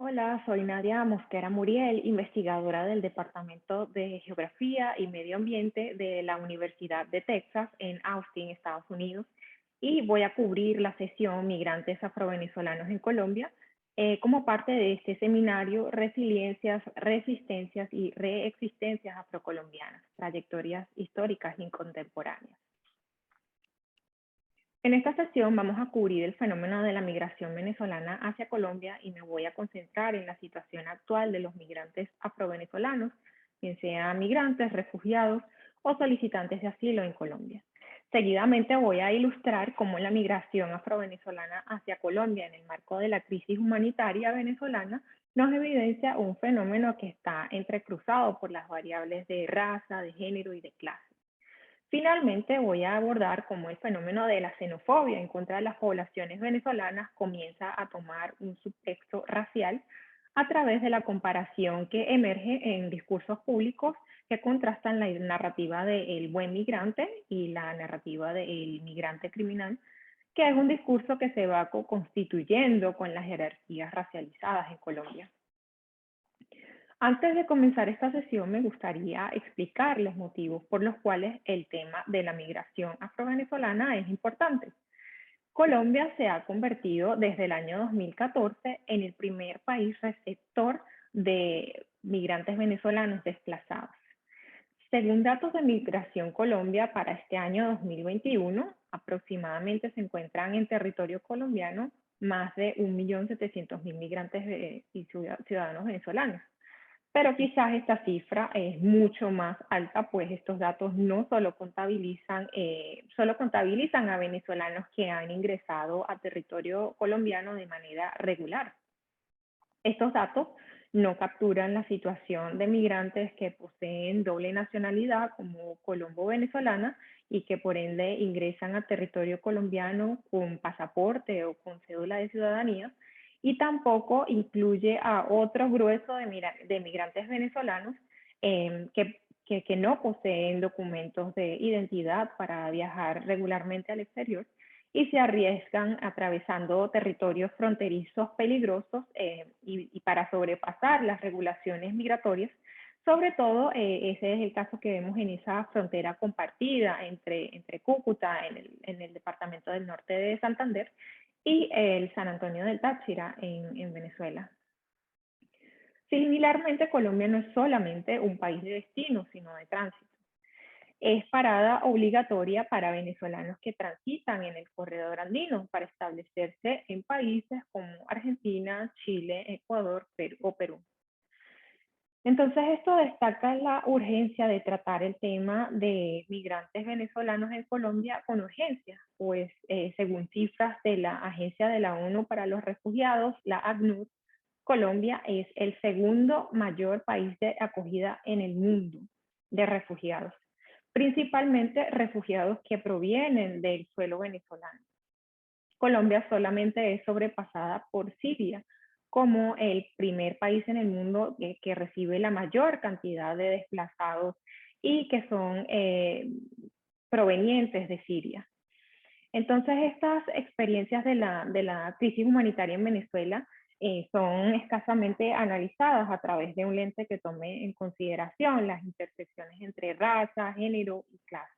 Hola, soy Nadia Mosquera Muriel, investigadora del Departamento de Geografía y Medio Ambiente de la Universidad de Texas en Austin, Estados Unidos, y voy a cubrir la sesión Migrantes Afrovenezolanos en Colombia como parte de este seminario Resiliencias, Resistencias y Reexistencias Afrocolombianas, trayectorias históricas y contemporáneas. En esta sesión vamos a cubrir el fenómeno de la migración venezolana hacia Colombia y me voy a concentrar en la situación actual de los migrantes afrovenezolanos, bien sean migrantes, refugiados o solicitantes de asilo en Colombia. Seguidamente voy a ilustrar cómo la migración afrovenezolana hacia Colombia en el marco de la crisis humanitaria venezolana nos evidencia un fenómeno que está entrecruzado por las variables de raza, de género y de clase. Finalmente, voy a abordar cómo el fenómeno de la xenofobia en contra de las poblaciones venezolanas comienza a tomar un subtexto racial a través de la comparación que emerge en discursos públicos que contrastan la narrativa del buen migrante y la narrativa del migrante criminal, que es un discurso que se va constituyendo con las jerarquías racializadas en Colombia. Antes de comenzar esta sesión, me gustaría explicar los motivos por los cuales el tema de la migración afrovenezolana es importante. Colombia se ha convertido desde el año 2014 en el primer país receptor de migrantes venezolanos desplazados. Según datos de Migración Colombia para este año 2021, aproximadamente se encuentran en territorio colombiano más de 1.700.000 migrantes y ciudadanos venezolanos. Pero quizás esta cifra es mucho más alta, pues estos datos no solo contabilizan a venezolanos que han ingresado a territorio colombiano de manera regular. Estos datos no capturan la situación de migrantes que poseen doble nacionalidad como colombo-venezolana y que por ende ingresan a territorio colombiano con pasaporte o con cédula de ciudadanía, y tampoco incluye a otro grueso de migrantes venezolanos que no poseen documentos de identidad para viajar regularmente al exterior y se arriesgan atravesando territorios fronterizos peligrosos y para sobrepasar las regulaciones migratorias. Sobre todo, ese es el caso que vemos en esa frontera compartida entre Cúcuta, en el departamento del norte de Santander, y el San Antonio del Táchira, en Venezuela. Similarmente, Colombia no es solamente un país de destino, sino de tránsito. Es parada obligatoria para venezolanos que transitan en el corredor andino para establecerse en países como Argentina, Chile, Ecuador o Perú. Entonces, esto destaca la urgencia de tratar el tema de migrantes venezolanos en Colombia con urgencia, pues según cifras de la Agencia de la ONU para los Refugiados, la ACNUR, Colombia es el segundo mayor país de acogida en el mundo de refugiados, principalmente refugiados que provienen del suelo venezolano. Colombia solamente es sobrepasada por Siria como el primer país en el mundo que recibe la mayor cantidad de desplazados y que son provenientes de Siria. Entonces, estas experiencias de la crisis humanitaria en Venezuela son escasamente analizadas a través de un lente que tome en consideración las intersecciones entre raza, género y clase.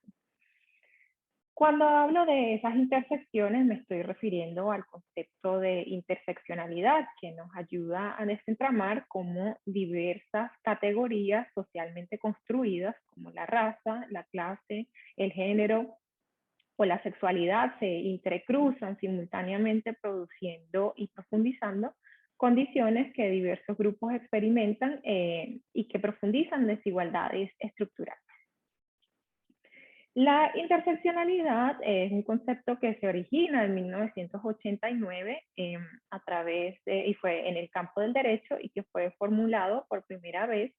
Cuando hablo de esas intersecciones, me estoy refiriendo al concepto de interseccionalidad, que nos ayuda a desentramar cómo diversas categorías socialmente construidas, como la raza, la clase, el género o la sexualidad, se entrecruzan simultáneamente, produciendo y profundizando condiciones que diversos grupos experimentan y que profundizan desigualdades estructurales. La interseccionalidad es un concepto que se origina en 1989 a través y fue en el campo del derecho y que fue formulado por primera vez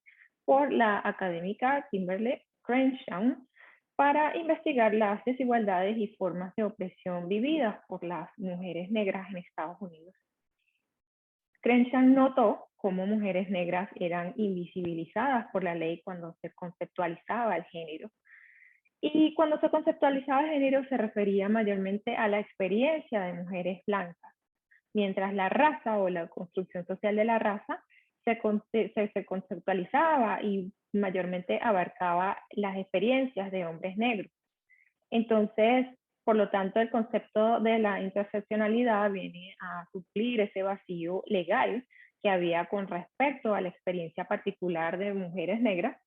por la académica Kimberly Crenshaw para investigar las desigualdades y formas de opresión vividas por las mujeres negras en Estados Unidos. Crenshaw notó cómo mujeres negras eran invisibilizadas por la ley cuando se conceptualizaba el género. Y cuando se conceptualizaba el género se refería mayormente a la experiencia de mujeres blancas, mientras la raza o la construcción social de la raza se conceptualizaba y mayormente abarcaba las experiencias de hombres negros. Entonces, por lo tanto, el concepto de la interseccionalidad viene a suplir ese vacío legal que había con respecto a la experiencia particular de mujeres negras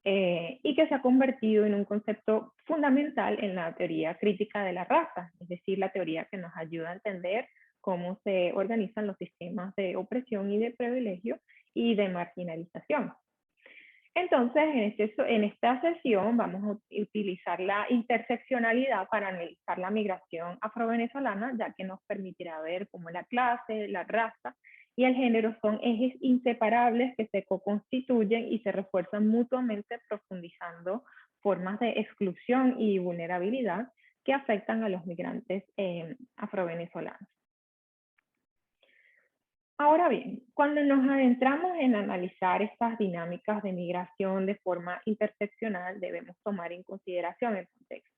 y que se ha convertido en un concepto fundamental en la teoría crítica de la raza, es decir, la teoría que nos ayuda a entender cómo se organizan los sistemas de opresión y de privilegio y de marginalización. Entonces, en esta sesión vamos a utilizar la interseccionalidad para analizar la migración afrovenezolana, ya que nos permitirá ver cómo la clase, la raza y el género son ejes inseparables que se co-constituyen y se refuerzan mutuamente, profundizando formas de exclusión y vulnerabilidad que afectan a los migrantes afrovenezolanos. Ahora bien, cuando nos adentramos en analizar estas dinámicas de migración de forma interseccional, debemos tomar en consideración el contexto.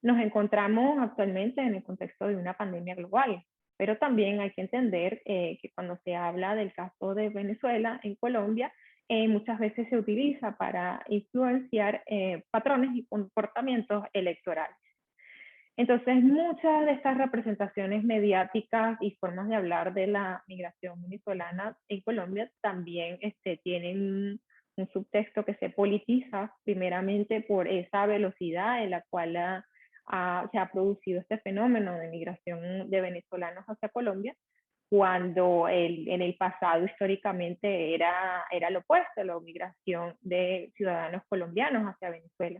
Nos encontramos actualmente en el contexto de una pandemia global, pero también hay que entender que cuando se habla del caso de Venezuela en Colombia, muchas veces se utiliza para influenciar patrones y comportamientos electorales. Entonces, muchas de estas representaciones mediáticas y formas de hablar de la migración venezolana en Colombia también tienen un subtexto que se politiza primeramente por esa velocidad en la cual se ha producido este fenómeno de migración de venezolanos hacia Colombia, cuando en el pasado históricamente era lo opuesto, la migración de ciudadanos colombianos hacia Venezuela.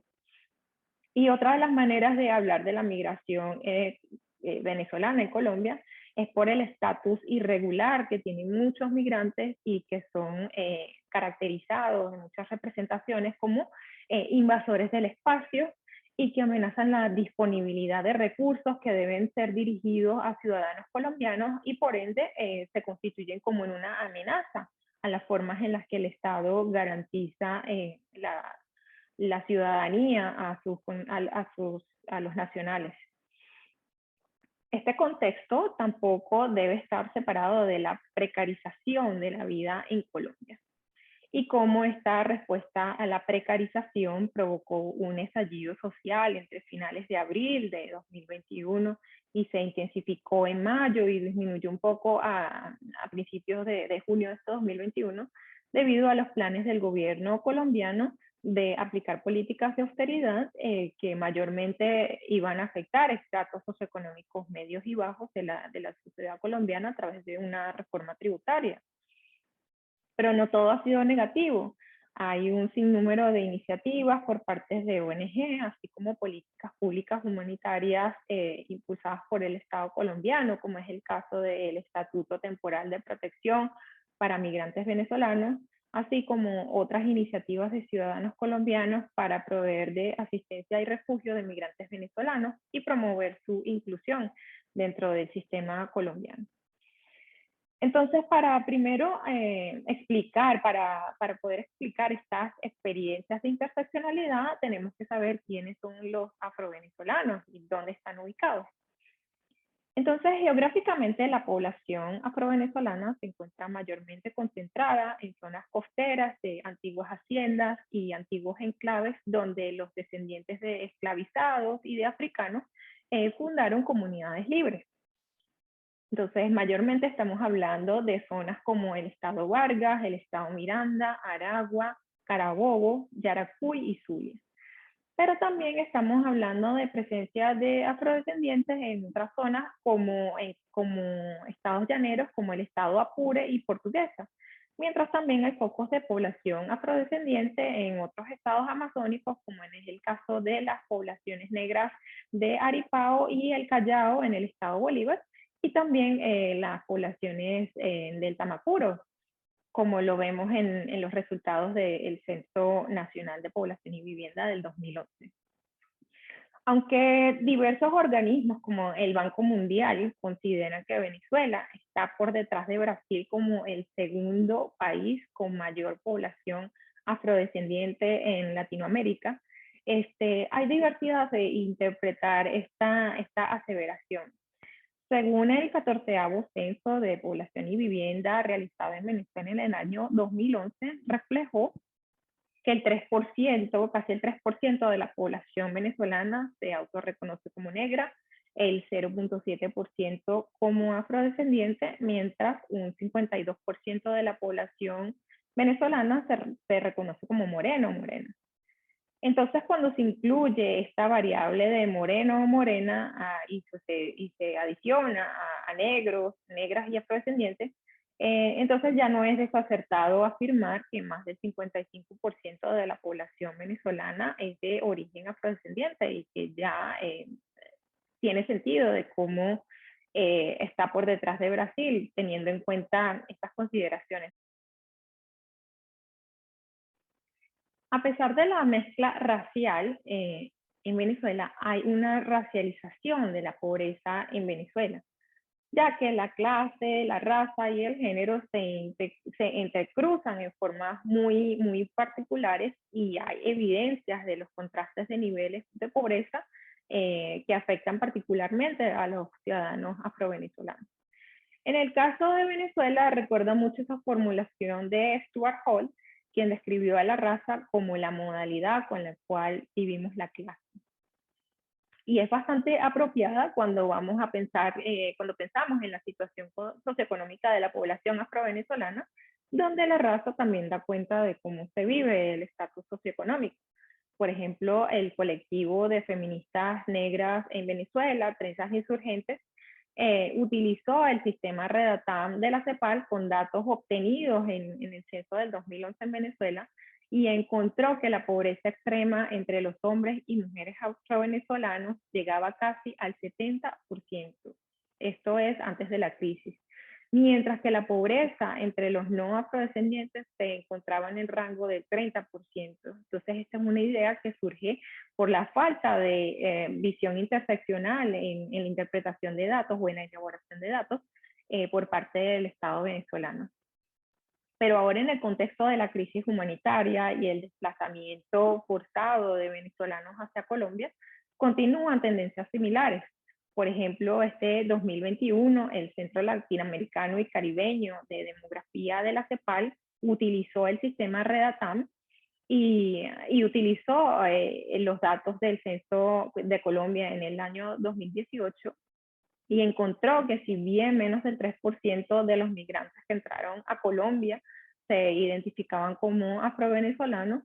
Y otra de las maneras de hablar de la migración venezolana en Colombia es por el estatus irregular que tienen muchos migrantes y que son caracterizados en muchas representaciones como invasores del espacio y que amenazan la disponibilidad de recursos que deben ser dirigidos a ciudadanos colombianos y por ende se constituyen como en una amenaza a las formas en las que el Estado garantiza la ciudadanía a los nacionales. Este contexto tampoco debe estar separado de la precarización de la vida en Colombia y cómo esta respuesta a la precarización provocó un estallido social entre finales de abril de 2021 y se intensificó en mayo y disminuyó un poco a principios de junio de 2021 debido a los planes del gobierno colombiano de aplicar políticas de austeridad que mayormente iban a afectar estratos socioeconómicos medios y bajos de la sociedad colombiana a través de una reforma tributaria. Pero no todo ha sido negativo. Hay un sinnúmero de iniciativas por parte de ONG, así como políticas públicas humanitarias impulsadas por el Estado colombiano, como es el caso del Estatuto Temporal de Protección para Migrantes Venezolanos, así como otras iniciativas de ciudadanos colombianos para proveer de asistencia y refugio de migrantes venezolanos y promover su inclusión dentro del sistema colombiano. Entonces, para primero para poder explicar estas experiencias de interseccionalidad, tenemos que saber quiénes son los afrovenezolanos y dónde están ubicados. Entonces, geográficamente la población afrovenezolana se encuentra mayormente concentrada en zonas costeras de antiguas haciendas y antiguos enclaves donde los descendientes de esclavizados y de africanos fundaron comunidades libres. Entonces, mayormente estamos hablando de zonas como el estado Vargas, el estado Miranda, Aragua, Carabobo, Yaracuy y Zulia. Pero también estamos hablando de presencia de afrodescendientes en otras zonas como estados llaneros, como el estado Apure y Portuguesa. Mientras también hay focos de población afrodescendiente en otros estados amazónicos, como en el caso de las poblaciones negras de Aripao y el Callao en el estado Bolívar, y también las poblaciones del Tamacuro, como lo vemos en los resultados del Censo Nacional de Población y Vivienda del 2011. Aunque diversos organismos como el Banco Mundial consideran que Venezuela está por detrás de Brasil como el segundo país con mayor población afrodescendiente en Latinoamérica, hay diversidad de interpretar esta aseveración. Según el 14º Censo de Población y Vivienda realizado en Venezuela en el año 2011, reflejó que el 3%, casi el 3% de la población venezolana se autorreconoce como negra, el 0.7% como afrodescendiente, mientras un 52% de la población venezolana se reconoce como moreno o morena. Entonces, cuando se incluye esta variable de moreno o morena y se adiciona a negros, negras y afrodescendientes, entonces ya no es desacertado afirmar que más del 55% de la población venezolana es de origen afrodescendiente y que ya tiene sentido de cómo está por detrás de Brasil, teniendo en cuenta estas consideraciones. A pesar de la mezcla racial, en Venezuela hay una racialización de la pobreza en Venezuela, ya que la clase, la raza y el género se entrecruzan en formas muy particulares y hay evidencias de los contrastes de niveles de pobreza que afectan particularmente a los ciudadanos afrovenezolanos. En el caso de Venezuela, recuerdo mucho esa formulación de Stuart Hall, quien describió a la raza como la modalidad con la cual vivimos la clase. Y es bastante apropiada cuando vamos a pensar, cuando pensamos en la situación socioeconómica de la población afrovenezolana, donde la raza también da cuenta de cómo se vive el estatus socioeconómico. Por ejemplo, el colectivo de feministas negras en Venezuela, Trenzas Insurgentes, utilizó el sistema Redatam de la CEPAL con datos obtenidos en el censo del 2011 en Venezuela y encontró que la pobreza extrema entre los hombres y mujeres afrovenezolanos llegaba casi al 70%. Esto es antes de la crisis. Mientras que la pobreza entre los no afrodescendientes se encontraba en el rango del 30%. Entonces, esta es una idea que surge por la falta de visión interseccional en la interpretación de datos o en la elaboración de datos por parte del Estado venezolano. Pero ahora en el contexto de la crisis humanitaria y el desplazamiento forzado de venezolanos hacia Colombia, continúan tendencias similares. Por ejemplo, este 2021, el Centro Latinoamericano y Caribeño de Demografía de la CEPAL utilizó el sistema Redatam y utilizó los datos del Censo de Colombia en el año 2018 y encontró que si bien menos del 3% de los migrantes que entraron a Colombia se identificaban como afrovenezolanos,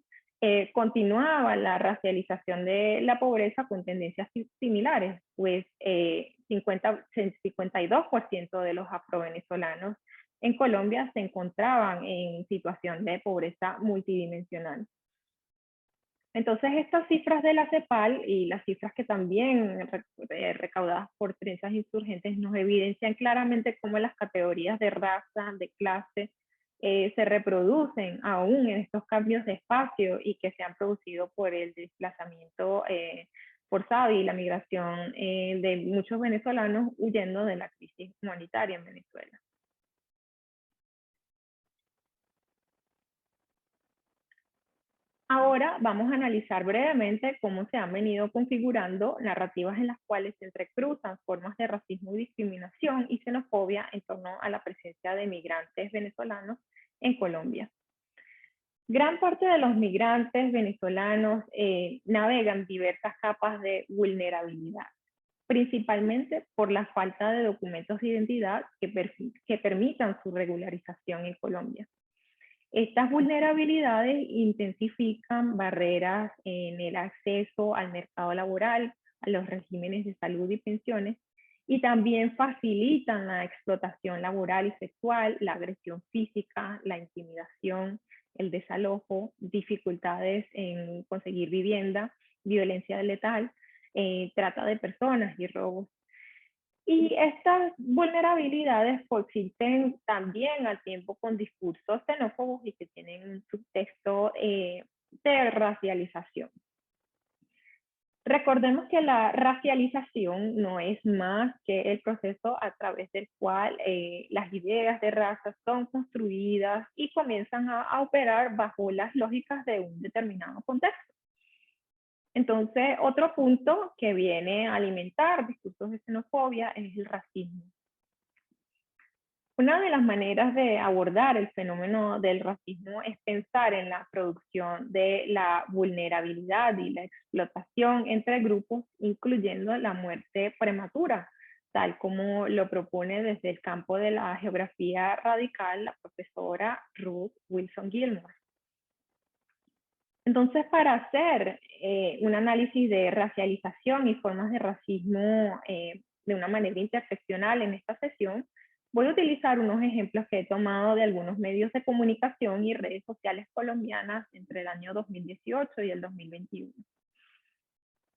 continuaba la racialización de la pobreza con tendencias similares, pues 52% de los afrovenezolanos en Colombia se encontraban en situación de pobreza multidimensional. Entonces, estas cifras de la CEPAL y las cifras que también recaudadas por Trenzas Insurgentes nos evidencian claramente cómo las categorías de raza, de clase, se reproducen aún en estos cambios de espacio y que se han producido por el desplazamiento forzado y la migración de muchos venezolanos huyendo de la crisis humanitaria en Venezuela. Ahora vamos a analizar brevemente cómo se han venido configurando narrativas en las cuales se entrecruzan formas de racismo y discriminación y xenofobia en torno a la presencia de migrantes venezolanos en Colombia. Gran parte de los migrantes venezolanos navegan diversas capas de vulnerabilidad, principalmente por la falta de documentos de identidad que permitan su regularización en Colombia. Estas vulnerabilidades intensifican barreras en el acceso al mercado laboral, a los regímenes de salud y pensiones, y también facilitan la explotación laboral y sexual, la agresión física, la intimidación, el desalojo, dificultades en conseguir vivienda, violencia letal, trata de personas y robos. Y estas vulnerabilidades coexisten también al tiempo con discursos xenófobos y que tienen un subtexto de racialización. Recordemos que la racialización no es más que el proceso a través del cual las ideas de raza son construidas y comienzan a operar bajo las lógicas de un determinado contexto. Entonces, otro punto que viene a alimentar discursos de xenofobia es el racismo. Una de las maneras de abordar el fenómeno del racismo es pensar en la producción de la vulnerabilidad y la explotación entre grupos, incluyendo la muerte prematura, tal como lo propone desde el campo de la geografía radical la profesora Ruth Wilson Gilmore. Entonces, para hacer un análisis de racialización y formas de racismo de una manera interseccional en esta sesión, voy a utilizar unos ejemplos que he tomado de algunos medios de comunicación y redes sociales colombianas entre el año 2018 y el 2021.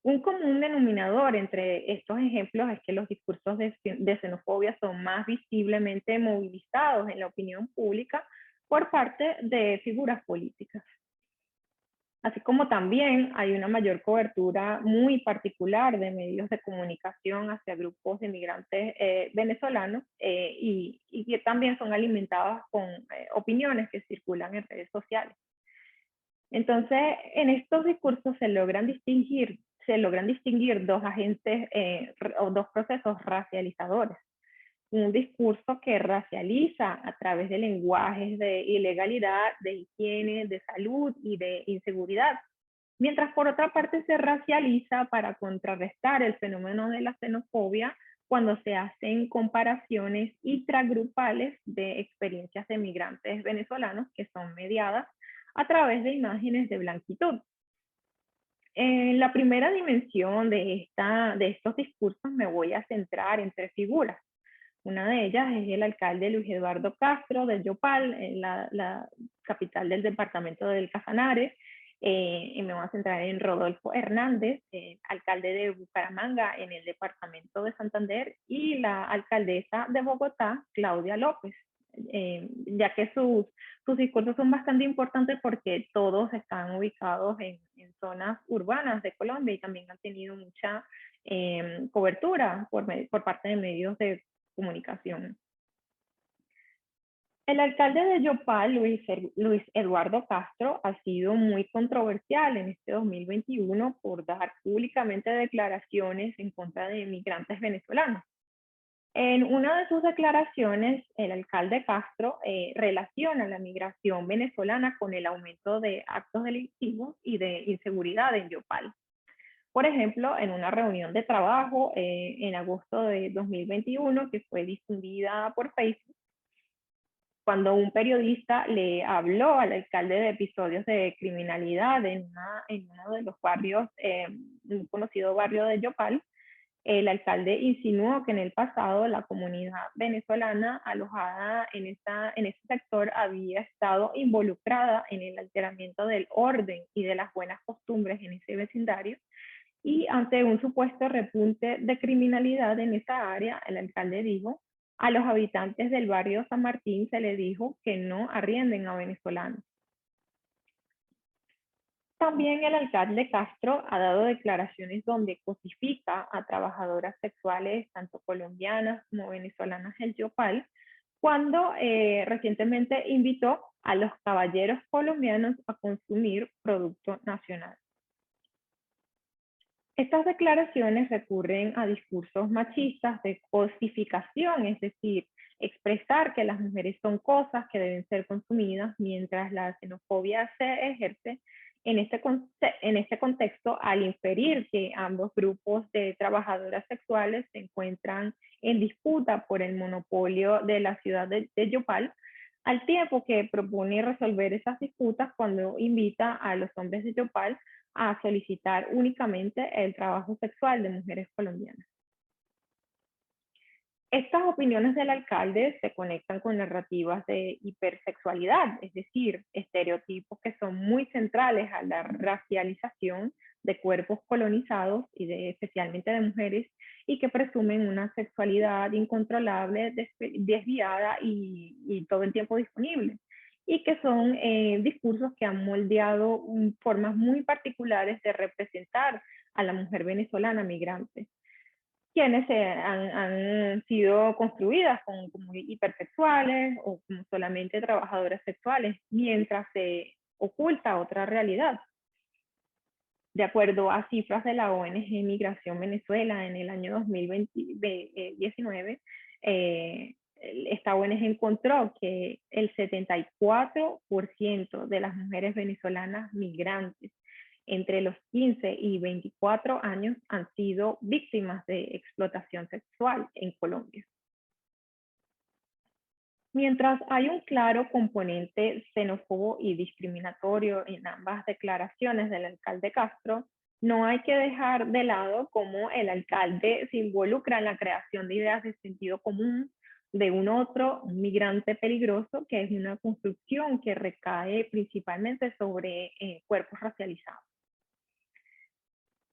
Un común denominador entre estos ejemplos es que los discursos de xenofobia son más visiblemente movilizados en la opinión pública por parte de figuras políticas. Así como también hay una mayor cobertura muy particular de medios de comunicación hacia grupos de migrantes venezolanos y que también son alimentadas con opiniones que circulan en redes sociales. Entonces, en estos discursos se logran distinguir dos agentes o dos procesos racializadores. Un discurso que racializa a través de lenguajes de ilegalidad, de higiene, de salud y de inseguridad, mientras por otra parte se racializa para contrarrestar el fenómeno de la xenofobia cuando se hacen comparaciones intragrupales de experiencias de migrantes venezolanos que son mediadas a través de imágenes de blanquitud. En la primera dimensión de estos discursos me voy a centrar en tres figuras. Una de ellas es el alcalde Luis Eduardo Castro de Yopal, en la capital del departamento del Casanare. Y me voy a centrar en Rodolfo Hernández, alcalde de Bucaramanga en el departamento de Santander, y la alcaldesa de Bogotá, Claudia López, ya que sus discursos son bastante importantes porque todos están ubicados en zonas urbanas de Colombia y también han tenido mucha cobertura por parte de medios de comunicación. El alcalde de Yopal, Luis Eduardo Castro, ha sido muy controversial en este 2021 por dar públicamente declaraciones en contra de migrantes venezolanos. En una de sus declaraciones, el alcalde Castro relaciona la migración venezolana con el aumento de actos delictivos y de inseguridad en Yopal. Por ejemplo, en una reunión de trabajo en agosto de 2021 que fue difundida por Facebook, cuando un periodista le habló al alcalde de episodios de criminalidad en uno de los barrios, un conocido barrio de Yopal, el alcalde insinuó que en el pasado la comunidad venezolana alojada en ese sector había estado involucrada en el alteramiento del orden y de las buenas costumbres en ese vecindario. Y ante un supuesto repunte de criminalidad en esa área, el alcalde dijo: a los habitantes del barrio San Martín se les dijo que no arrienden a venezolanos. También el alcalde Castro ha dado declaraciones donde cosifica a trabajadoras sexuales, tanto colombianas como venezolanas del Yopal, cuando recientemente invitó a los caballeros colombianos a consumir producto nacional. Estas declaraciones recurren a discursos machistas de cosificación, es decir, expresar que las mujeres son cosas que deben ser consumidas, mientras la xenofobia se ejerce en este contexto al inferir que ambos grupos de trabajadoras sexuales se encuentran en disputa por el monopolio de la ciudad de Yopal, al tiempo que propone resolver esas disputas cuando invita a los hombres de Yopal a solicitar únicamente el trabajo sexual de mujeres colombianas. Estas opiniones del alcalde se conectan con narrativas de hipersexualidad, es decir, estereotipos que son muy centrales a la racialización de cuerpos colonizados y especialmente de mujeres, y que presumen una sexualidad incontrolable, desviada y todo el tiempo disponible, y que son discursos que han moldeado formas muy particulares de representar a la mujer venezolana migrante, quienes han sido construidas como hipersexuales o como solamente trabajadoras sexuales, mientras se oculta otra realidad. De acuerdo a cifras de la ONG Migración Venezuela en el año 2019, esta ONG encontró que el 74% de las mujeres venezolanas migrantes entre los 15 y 24 años han sido víctimas de explotación sexual en Colombia. Mientras hay un claro componente xenófobo y discriminatorio en ambas declaraciones del alcalde Castro, no hay que dejar de lado cómo el alcalde se involucra en la creación de ideas de sentido común de un migrante peligroso, que es una construcción que recae principalmente sobre cuerpos racializados.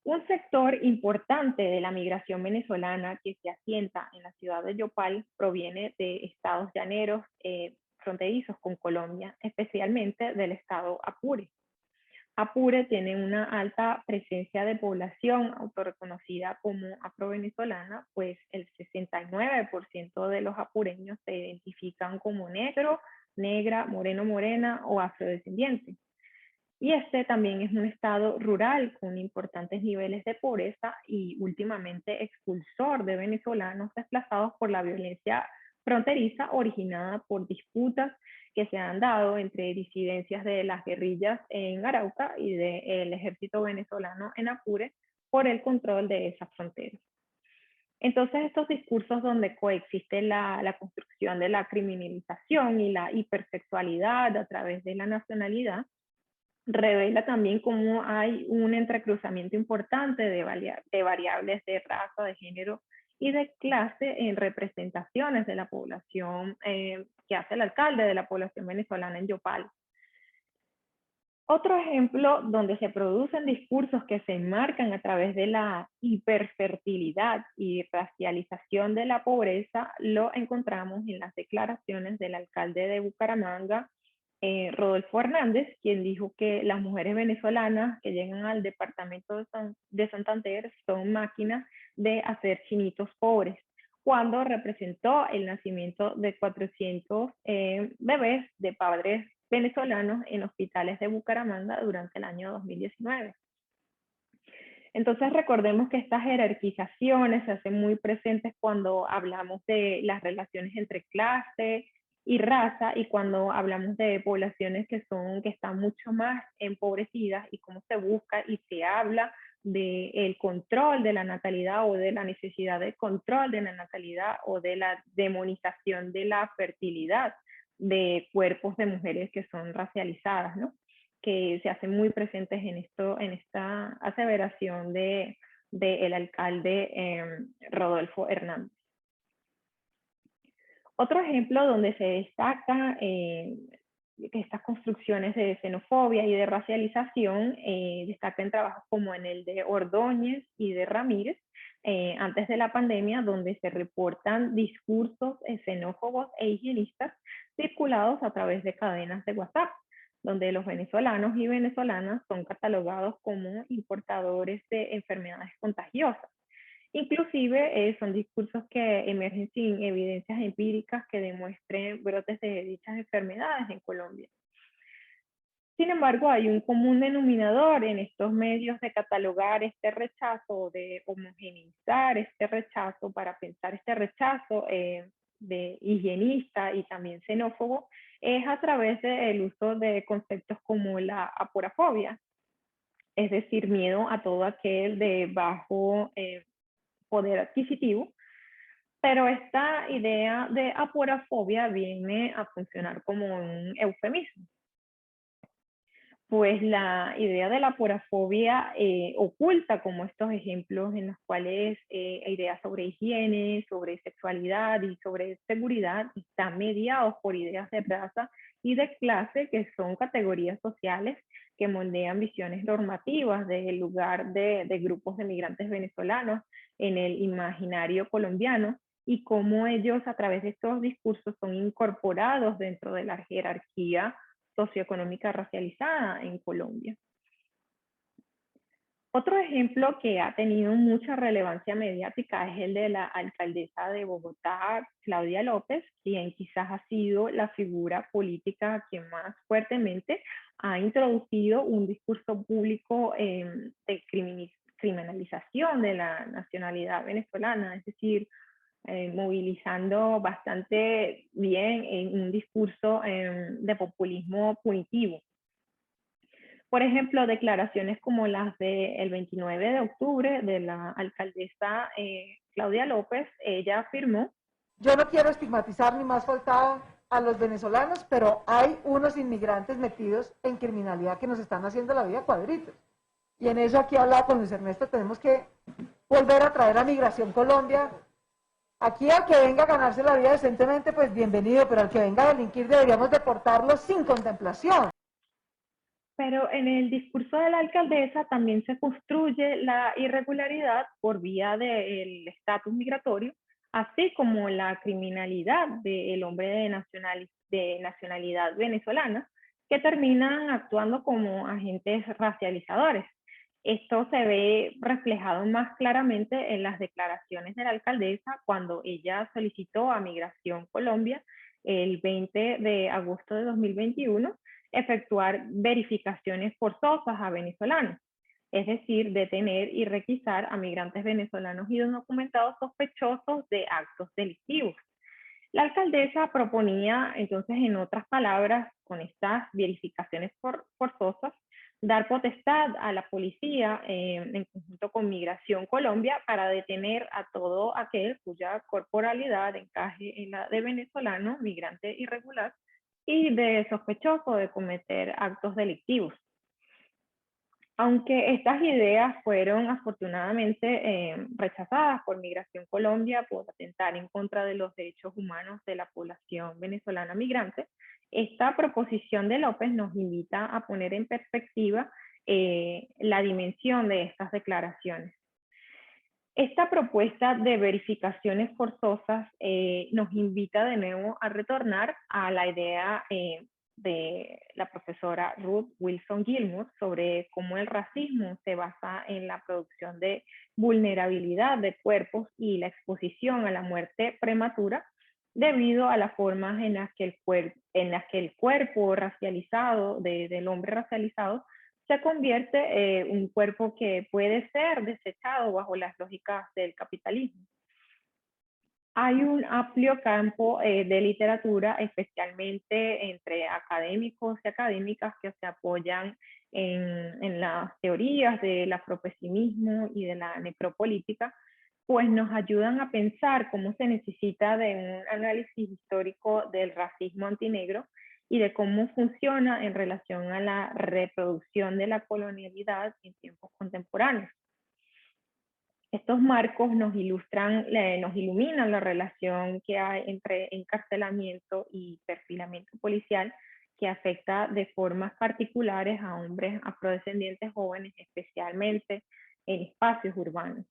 Un sector importante de la migración venezolana que se asienta en la ciudad de Yopal proviene de estados llaneros fronterizos con Colombia, especialmente del estado Apure. Apure tiene una alta presencia de población autorreconocida como afrovenezolana, pues el 69% de los apureños se identifican como negro, negra, moreno, morena o afrodescendiente. Y este también es un estado rural con importantes niveles de pobreza y últimamente expulsor de venezolanos desplazados por la violencia fronteriza originada por disputas que se han dado entre disidencias de las guerrillas en Arauca y del ejército venezolano en Apure por el control de esas fronteras. Entonces, estos discursos donde coexiste la construcción de la criminalización y la hipersexualidad a través de la nacionalidad, revela también cómo hay un entrecruzamiento importante de variables de raza, de género y de clase en representaciones de la población que hace el alcalde de la población venezolana en Yopal. Otro ejemplo donde se producen discursos que se enmarcan a través de la hiperfertilidad y racialización de la pobreza lo encontramos en las declaraciones del alcalde de Bucaramanga, Rodolfo Hernández, quien dijo que las mujeres venezolanas que llegan al departamento de Santander son máquinas de hacer chinitos pobres, cuando representó el nacimiento de 400 bebés de padres venezolanos en hospitales de Bucaramanga durante el año 2019. Entonces recordemos que estas jerarquizaciones se hacen muy presentes cuando hablamos de las relaciones entre clase y raza y cuando hablamos de poblaciones que están mucho más empobrecidas y cómo se busca y se habla del control de la natalidad o de la necesidad de control de la natalidad o de la demonización de la fertilidad de cuerpos de mujeres que son racializadas, ¿no? Que se hacen muy presentes en esta aseveración de el alcalde Rodolfo Hernández. Otro ejemplo donde se destaca estas construcciones de xenofobia y de racialización destaca en trabajos como en el de Ordóñez y de Ramírez, antes de la pandemia, donde se reportan discursos xenófobos e higienistas circulados a través de cadenas de WhatsApp, donde los venezolanos y venezolanas son catalogados como importadores de enfermedades contagiosas. Inclusive son discursos que emergen sin evidencias empíricas que demuestren brotes de dichas enfermedades en Colombia. Sin embargo, hay un común denominador en estos medios de catalogar este rechazo, de homogeneizar este rechazo, para pensar este rechazo de higienista y también xenófobo, es a través del uso de conceptos como la aporafobia, es decir, miedo a todo aquel de bajo poder adquisitivo, pero esta idea de aporafobia viene a funcionar como un eufemismo. Pues la idea de la aporafobia oculta como estos ejemplos en los cuales ideas sobre higiene, sobre sexualidad y sobre seguridad están mediados por ideas de raza y de clase, que son categorías sociales que moldean visiones normativas del lugar de grupos de migrantes venezolanos en el imaginario colombiano, y cómo ellos a través de estos discursos son incorporados dentro de la jerarquía socioeconómica racializada en Colombia. Otro ejemplo que ha tenido mucha relevancia mediática es el de la alcaldesa de Bogotá, Claudia López, quien quizás ha sido la figura política que más fuertemente ha introducido un discurso público de criminalización de la nacionalidad venezolana, es decir, movilizando bastante bien en un discurso de populismo punitivo. Por ejemplo, declaraciones como las del 29 de octubre de la alcaldesa Claudia López, ella afirmó: yo no quiero estigmatizar ni más faltaba a los venezolanos, pero hay unos inmigrantes metidos en criminalidad que nos están haciendo la vida cuadritos. Y en eso aquí hablaba con Luis Ernesto, tenemos que volver a traer a Migración Colombia. Aquí al que venga a ganarse la vida decentemente, pues bienvenido, pero al que venga a delinquir deberíamos deportarlo sin contemplación. Pero en el discurso de la alcaldesa también se construye la irregularidad por vía del estatus migratorio, así como la criminalidad del hombre de nacionalidad venezolana, que terminan actuando como agentes racializadores. Esto se ve reflejado más claramente en las declaraciones de la alcaldesa cuando ella solicitó a Migración Colombia el 20 de agosto de 2021 efectuar verificaciones forzosas a venezolanos, es decir, detener y requisar a migrantes venezolanos y documentados sospechosos de actos delictivos. La alcaldesa proponía entonces, en otras palabras, con estas verificaciones forzosas, dar potestad a la policía en conjunto con Migración Colombia para detener a todo aquel cuya corporalidad encaje en la de venezolano, migrante irregular y de sospechoso de cometer actos delictivos. Aunque estas ideas fueron afortunadamente rechazadas por Migración Colombia por atentar en contra de los derechos humanos de la población venezolana migrante, esta proposición de López nos invita a poner en perspectiva la dimensión de estas declaraciones. Esta propuesta de verificaciones forzosas nos invita de nuevo a retornar a la idea de la profesora Ruth Wilson Gilmour sobre cómo el racismo se basa en la producción de vulnerabilidad de cuerpos y la exposición a la muerte prematura debido a las formas en las que el cuerpo racializado del hombre racializado se convierte en un cuerpo que puede ser desechado bajo las lógicas del capitalismo. Hay un amplio campo de literatura, especialmente entre académicos y académicas que se apoyan en las teorías del afropesimismo y de la necropolítica, pues nos ayudan a pensar cómo se necesita de un análisis histórico del racismo antinegro y de cómo funciona en relación a la reproducción de la colonialidad en tiempos contemporáneos. Estos marcos nos iluminan la relación que hay entre encarcelamiento y perfilamiento policial que afecta de formas particulares a hombres afrodescendientes jóvenes, especialmente en espacios urbanos.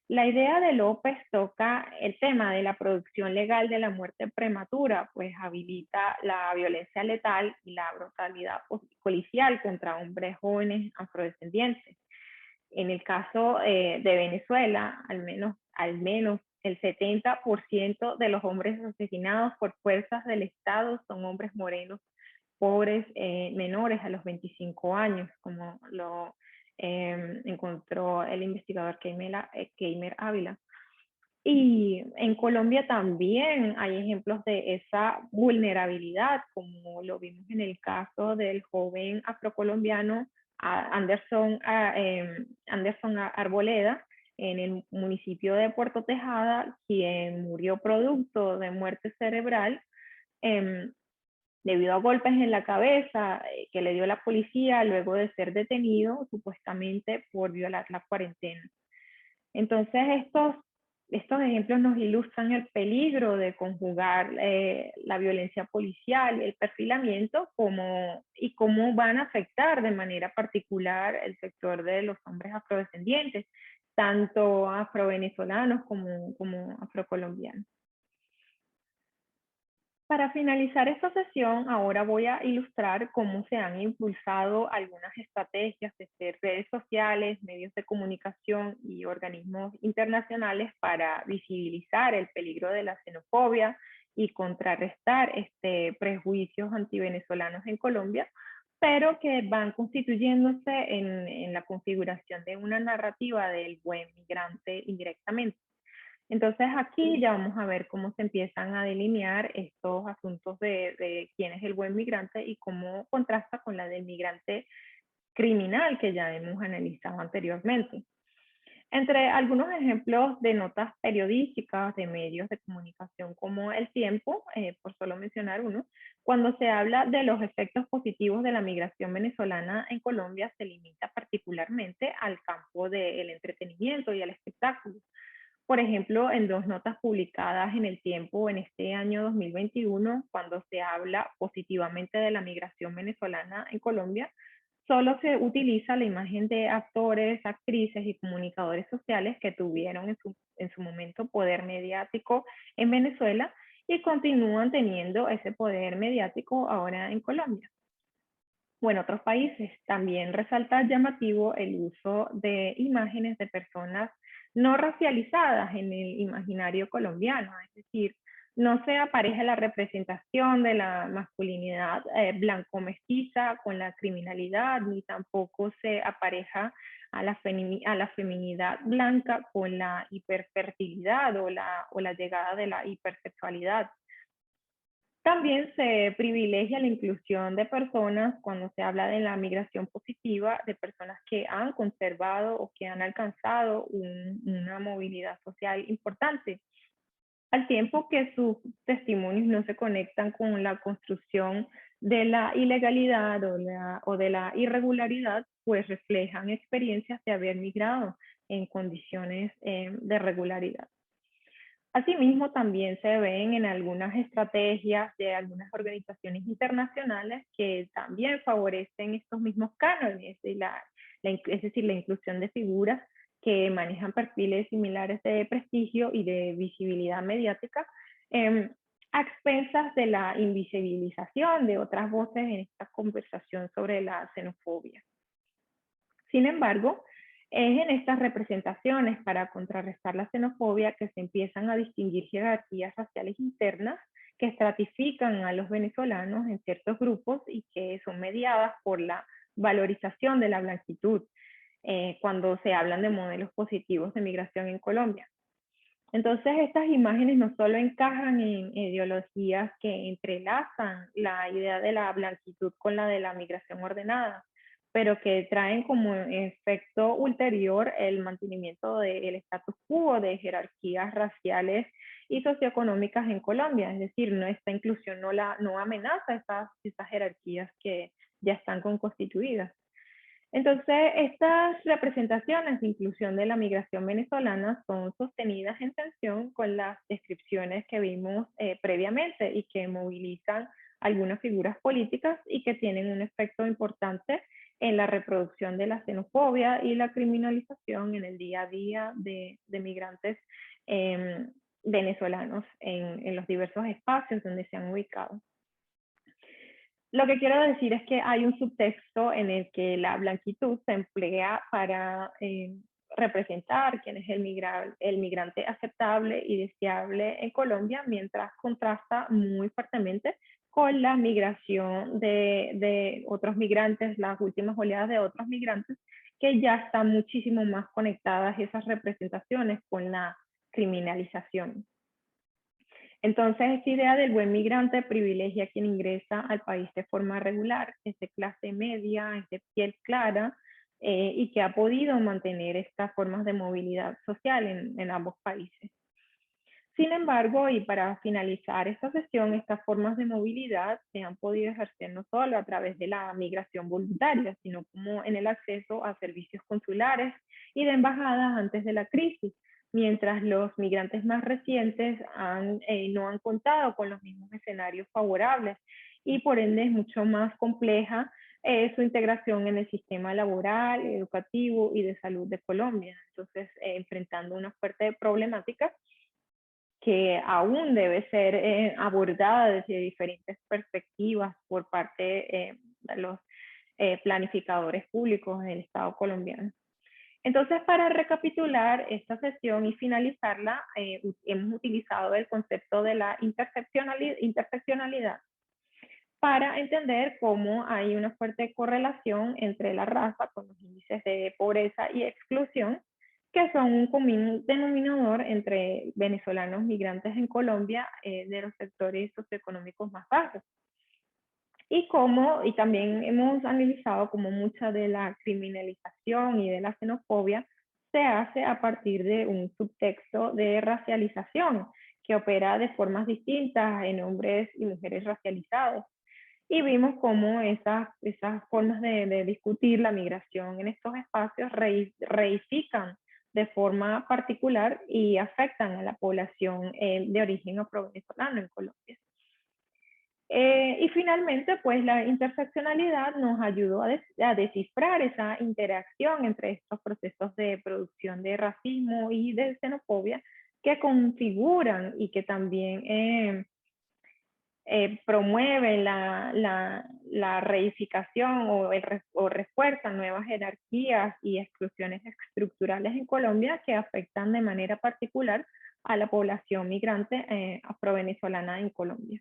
La idea de López toca el tema de la producción legal de la muerte prematura, pues habilita la violencia letal y la brutalidad policial contra hombres jóvenes afrodescendientes. En el caso de Venezuela, al menos el 70% de los hombres asesinados por fuerzas del Estado son hombres morenos, pobres, menores a los 25 años, como lo encontró el investigador Keimer Ávila. Y en Colombia también hay ejemplos de esa vulnerabilidad, como lo vimos en el caso del joven afrocolombiano Anderson Arboleda, en el municipio de Puerto Tejada, quien murió producto de muerte cerebral debido a golpes en la cabeza que le dio la policía luego de ser detenido supuestamente por violar la cuarentena. Entonces estos ejemplos nos ilustran el peligro de conjugar la violencia policial y el perfilamiento y cómo van a afectar de manera particular el sector de los hombres afrodescendientes, tanto afrovenezolanos como afrocolombianos. Para finalizar esta sesión, ahora voy a ilustrar cómo se han impulsado algunas estrategias desde redes sociales, medios de comunicación y organismos internacionales para visibilizar el peligro de la xenofobia y contrarrestar prejuicios antivenezolanos en Colombia, pero que van constituyéndose en la configuración de una narrativa del buen migrante indirectamente. Entonces aquí ya vamos a ver cómo se empiezan a delinear estos asuntos de quién es el buen migrante y cómo contrasta con la del migrante criminal que ya hemos analizado anteriormente. Entre algunos ejemplos de notas periodísticas de medios de comunicación como El Tiempo, por solo mencionar uno, cuando se habla de los efectos positivos de la migración venezolana en Colombia, se limita particularmente al campo del entretenimiento y al espectáculo. Por ejemplo, en dos notas publicadas en El Tiempo en este año 2021, cuando se habla positivamente de la migración venezolana en Colombia, solo se utiliza la imagen de actores, actrices y comunicadores sociales que tuvieron en su momento poder mediático en Venezuela y continúan teniendo ese poder mediático ahora en Colombia o en otros países. También resalta llamativo el uso de imágenes de personas no racializadas en el imaginario colombiano, es decir, no se apareja la representación de la masculinidad blanco-mestiza con la criminalidad, ni tampoco se apareja a la feminidad blanca con la hiperfertilidad o la llegada de la hipersexualidad. También se privilegia la inclusión de personas cuando se habla de la migración positiva, de personas que han conservado o que han alcanzado una movilidad social importante, al tiempo que sus testimonios no se conectan con la construcción de la ilegalidad o de la irregularidad, pues reflejan experiencias de haber migrado en condiciones de regularidad. Asimismo, también se ven en algunas estrategias de algunas organizaciones internacionales que también favorecen estos mismos cánones, es decir, la inclusión de figuras que manejan perfiles similares de prestigio y de visibilidad mediática, a expensas de la invisibilización de otras voces en esta conversación sobre la xenofobia. Sin embargo, es en estas representaciones para contrarrestar la xenofobia que se empiezan a distinguir jerarquías raciales internas que estratifican a los venezolanos en ciertos grupos y que son mediadas por la valorización de la blanquitud cuando se hablan de modelos positivos de migración en Colombia. Entonces, estas imágenes no solo encajan en ideologías que entrelazan la idea de la blanquitud con la de la migración ordenada, pero que traen como efecto ulterior el mantenimiento del status quo de jerarquías raciales y socioeconómicas en Colombia. Es decir, esta inclusión no amenaza esas jerarquías que ya están constituidas. Entonces, estas representaciones de inclusión de la migración venezolana son sostenidas en tensión con las descripciones que vimos previamente y que movilizan algunas figuras políticas y que tienen un efecto importante en la reproducción de la xenofobia y la criminalización en el día a día de migrantes venezolanos en los diversos espacios donde se han ubicado. Lo que quiero decir es que hay un subtexto en el que la blanquitud se emplea para representar quién es el migrante aceptable y deseable en Colombia, mientras contrasta muy fuertemente con la migración de otros migrantes, las últimas oleadas de otros migrantes, que ya están muchísimo más conectadas esas representaciones con la criminalización. Entonces, esta idea del buen migrante privilegia a quien ingresa al país de forma regular, es de clase media, es de piel clara, y que ha podido mantener estas formas de movilidad social en ambos países. Sin embargo, y para finalizar esta sesión, estas formas de movilidad se han podido ejercer no solo a través de la migración voluntaria, sino como en el acceso a servicios consulares y de embajadas antes de la crisis, mientras los migrantes más recientes no han contado con los mismos escenarios favorables y por ende es mucho más compleja su integración en el sistema laboral, educativo y de salud de Colombia. Entonces, enfrentando una fuerte problemática que aún debe ser abordada desde diferentes perspectivas por parte de los planificadores públicos del Estado colombiano. Entonces, para recapitular esta sesión y finalizarla, hemos utilizado el concepto de la interseccionalidad para entender cómo hay una fuerte correlación entre la raza con los índices de pobreza y exclusión, que son un común denominador entre venezolanos migrantes en Colombia de los sectores socioeconómicos más bajos. Y también hemos analizado cómo mucha de la criminalización y de la xenofobia se hace a partir de un subtexto de racialización que opera de formas distintas en hombres y mujeres racializados. Y vimos cómo esas formas de discutir la migración en estos espacios reifican de forma particular y afectan a la población de origen afro-venezolano en Colombia. Y finalmente, pues la interseccionalidad nos ayudó a descifrar esa interacción entre estos procesos de producción de racismo y de xenofobia que configuran y que también promueven la reificación o refuerzan nuevas jerarquías y exclusiones estructurales en Colombia que afectan de manera particular a la población migrante afrovenezolana en Colombia.